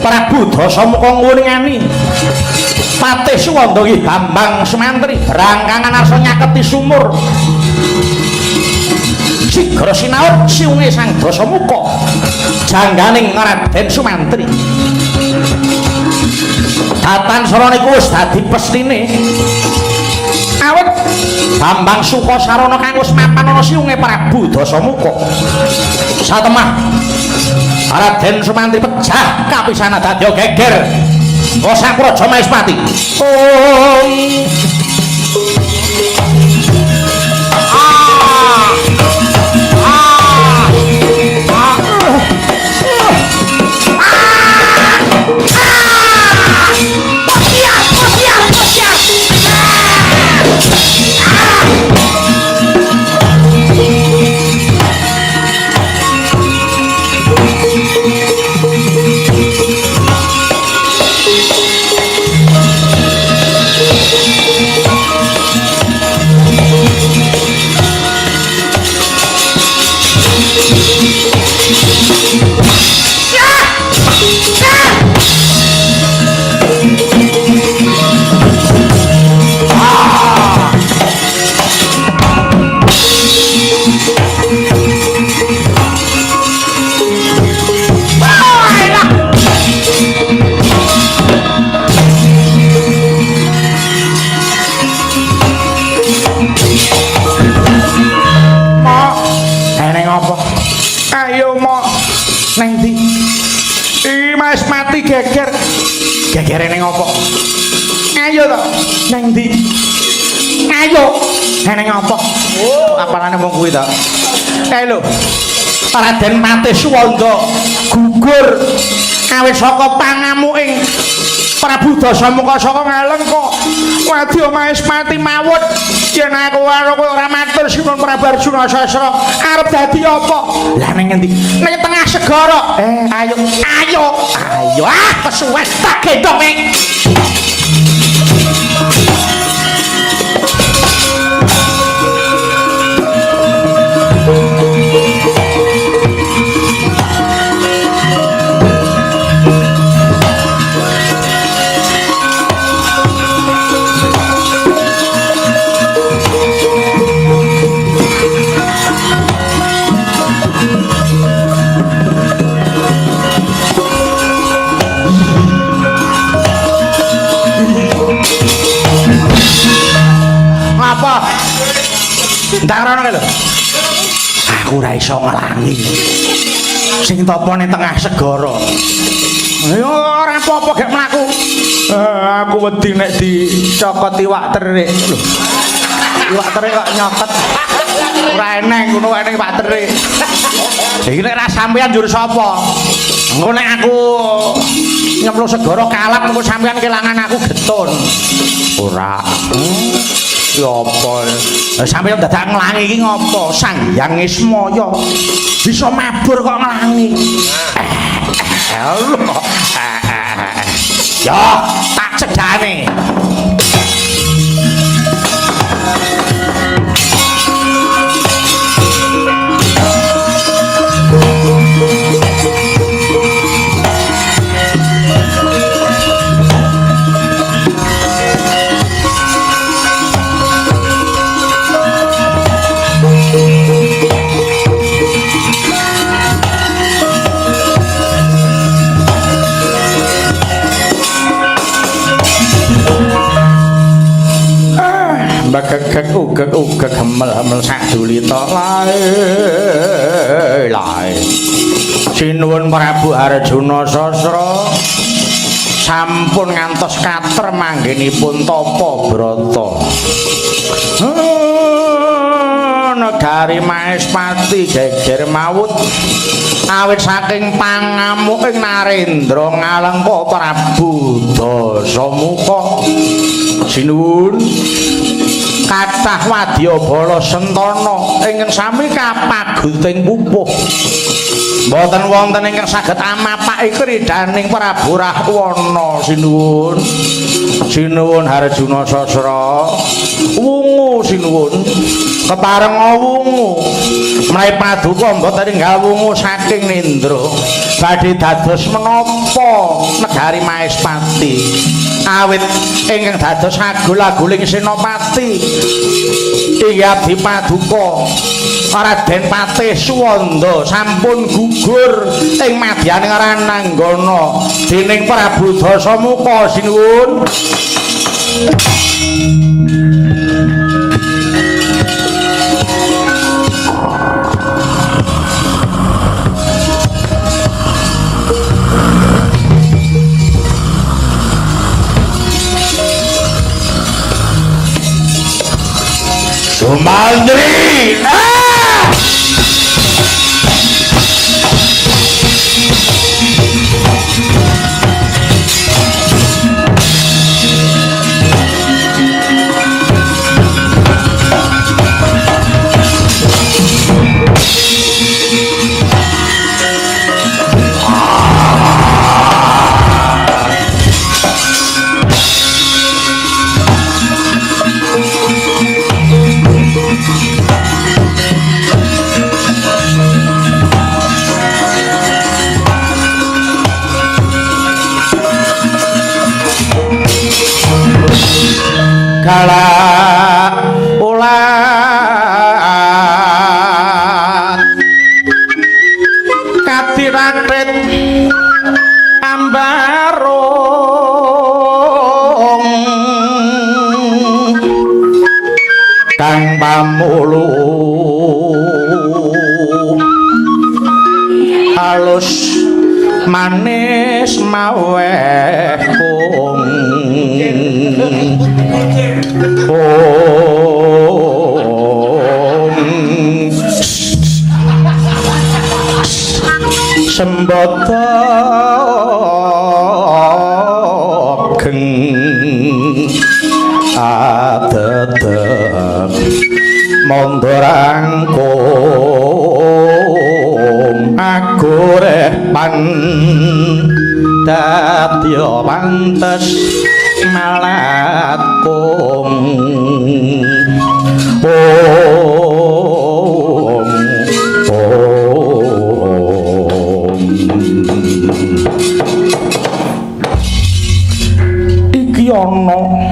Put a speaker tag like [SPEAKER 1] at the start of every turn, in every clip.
[SPEAKER 1] Prabu Dasamuka ngulingani Patih Suwanda Ki Bambang Sumantri rangkangan arsa nyaketi sumur sigra sinaut siunge Sang Dasamuka jangganing Raden Sumantri Tatan Sara niku wis dadi pestine awet Bambang Sukasarana kang wis mapan ana siunge Prabu Dasamuka satemah Raden Sumantri pecah kapisana dadi geger Sang Praja Maespati geger gegere ning apa ayo to nang ndi ayo ning apa apalane wong kuwi to lho Raden Patih Suwanda gugur awit saka pangamuking Prabu Dasamuka saka ngaleng kok Wadya Maespati mawut yen aku karo kowe ora matur sinuwun Prabu Arjuna Sasra arep dadi apa lah ning endi ning tengah segara ayo kesuwen tak gendong Ndak ngono lho. Aku ora iso nglangi. Sing topo ning tengah segara. Ya ora apa-apa gek mlaku. Aku wedi nek dicokot iwak terik lho. Iwak terik kok nyokot. Ora eneng ngono wae ning iwak terik. Iki nek ra sampean njur sapa? Engko nek aku nyemplung segara kalap engko sampean kelangan aku getun. Ora. Ya apa? Sampeyan dadak nglangi iki ngopo? Sang Hyang Ismaya bisa mabur kok nglangi. Ya, tak cedhane. Bagagag ugag hamel-hamel sadulita lae sinuwun Prabu Arjuna Sasra sampun ngantos kater manggenipun tapa brata negari Maespati geger mawut awit saking pangamuking Narendra ngalengka Prabu Dasamuka sinuwun kathah wadya bala sentana ingkang sami kapaguting pupuh mboten wonten ingkang saged amapake kridhaning Prabu Rahwana sinuwun Arjuna Sasra wungu sinuwun kepareng wungu menawi paduka mboten enggal wungu saking Nindra badhe dados menapa negari Maespati awit ingkang dados agul-aguling Senopati inggih abdi paduka Raden Patih Suwanda sampun gugur ing madyaning Rananggana dening Prabu Dasamuka sinuwun. Sumantri kala ulat katirakrit ambarong kang pamulu halus manis mawehung sembata geng adedeg mondorangkung aku repan dadya pantes malatkung iki ana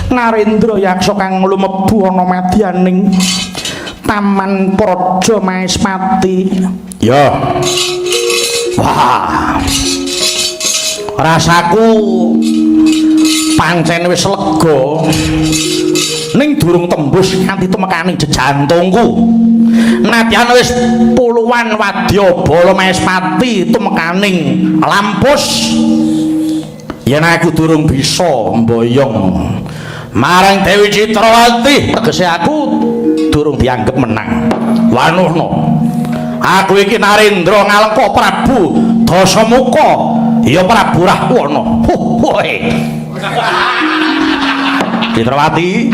[SPEAKER 1] Narendra Yaksa kang lumebu ana madyaning Taman Praja Maespati. Ya. Wah. Rasaku pancen wis lega ning durung tembus kanthi tumekaning jejantungku. Nadyan wis puluhan wadyabala Maespati tumekaning lampus. Yen aku durung bisa mboyong marang Dewi Citrawati, tegese aku durung dianggep menang. Wanuhna. Aku iki Narendra ngalengka Prabu Dasamuka, ya Prabu Rahwana. Woe. Citrawati.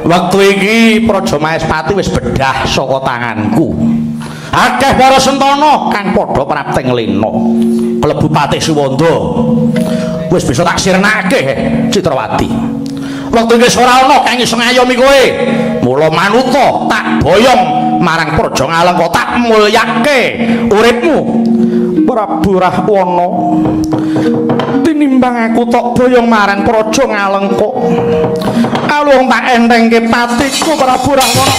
[SPEAKER 1] Wektu iki Praja Maespati wis bedah saka tanganku. Akeh para sentana kang padha prapting lena. Klebu Patih Suwanda. Wis bisa tak sirnake Citrawati. Wektu iki ora ana kang iso ngayomi kowe. Mula manuta tak boyong marang Praja Ngalengka tak mulyake uripmu. Prabu Rahwana. Tinimbang aku tok boyong marang Praja Ngalengka. Alung tak entengke patiku Prabu Rahwana.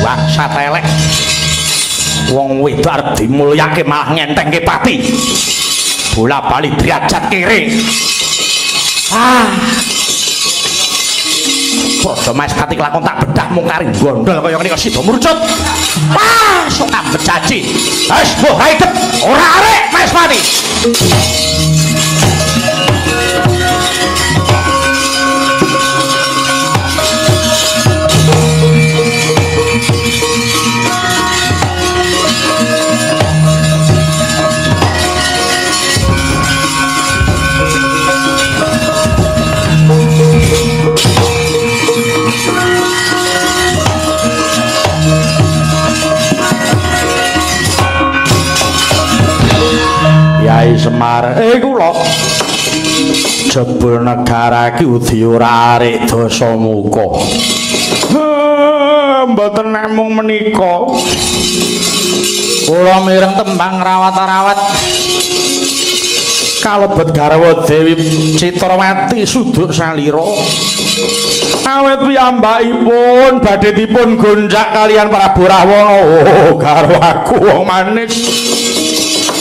[SPEAKER 1] Wah, satelek. Wong wedok arep dimulyake malah ngentengke pati. Bola-bali derajat kere. Praja Maespati kelakon tak bedah mung kari gondol kaya ngene kok sida murcut. Wah, sok ambet caci. Wis mbok raidep ora arek Maespati. Kyai Semar kula jebul negara ki udhi ora arek dosa muka mboten namung menika kula mireng tembang rawat-rawat kalebet garwa Dewi Citrawati suduk salira awet piyambakipun badhe dipun gonjak kalian Prabu Rahwana garwaku wong manis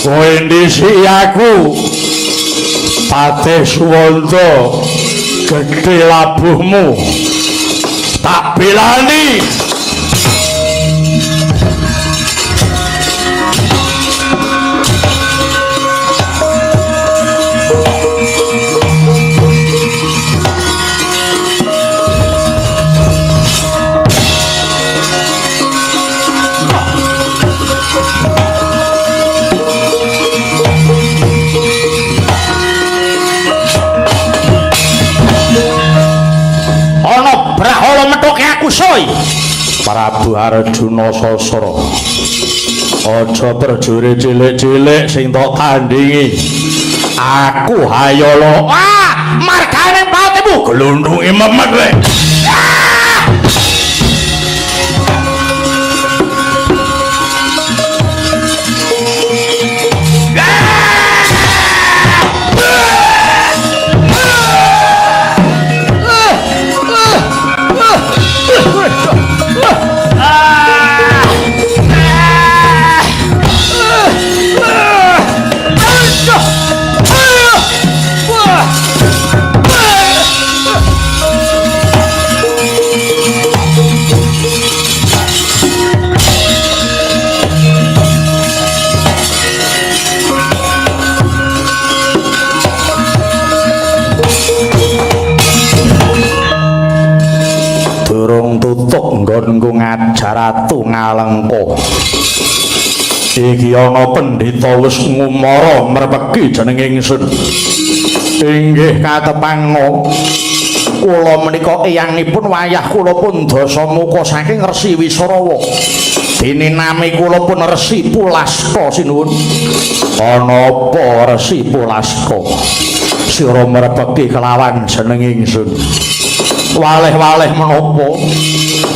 [SPEAKER 1] kowe ndisi aku Patih Suwanta gedhe labuhmu tak belani Brahala methoke aku soy Prabu Arjuna Sasra aja perjure cilik-cilik sing tok tandingi aku hayala margane patimu glundhunge memet kowe nggonku ngajar Ratu Ngalengka iki ana pendhita wis ngumara mrepeki jeneng ingsun inggih katepangno kula menika eyangipun wayah kula pun Dasamuka saking Resi Wisrawa dene nami kula pun Resi Pulaska sinuwun ana apa Resi Pulaska sira mrepeki kelawan jeneng ingsun waleh-waleh menapa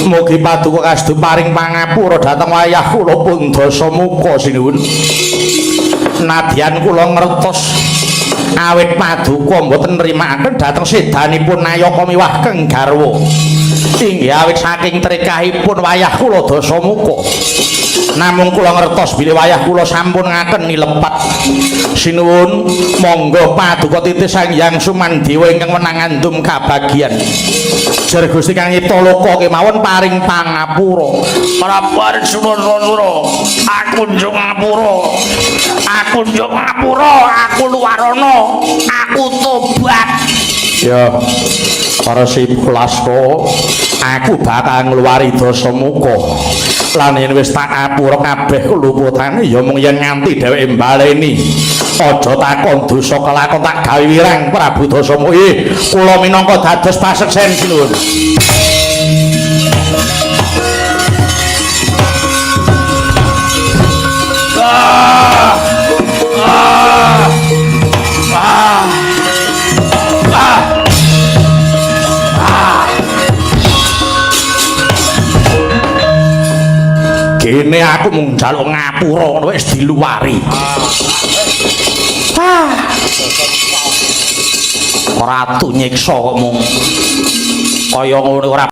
[SPEAKER 1] mugi paduka kastu paring pangapura dhateng wayah kula pun Dasamuka sinuwun nadyan kula ngertos awit paduka mboten nrimakaken dhateng sedanipun Nayaka miwah Keng Garwa inggih awit saking trekahipun wayah kula Dasamuka namung kula ngertos bilih wayah kula sampun ngaken nilepat sinuwun monggo paduka titis Sang Hyang Sumandewa ingkang menang andum kabagyan jar Gusti Kang Italoka kemawon paring pangapura Prabu Arjuna aku njung ngapura aku luwarana aku tobat ya para si Pulaska aku bakal ngluwari Dasamuka lan yen wis tak apura kabeh keluputane ya mung yen nganti dheweke mbaleni aja takon dosa kelakon tak gawe wirang Prabu Dasamuka kula minangka dados paseksen sinuwun kene aku mung njaluk ngapura ngono wis diluwari Ratu nyiksa kok mung kaya ngono ora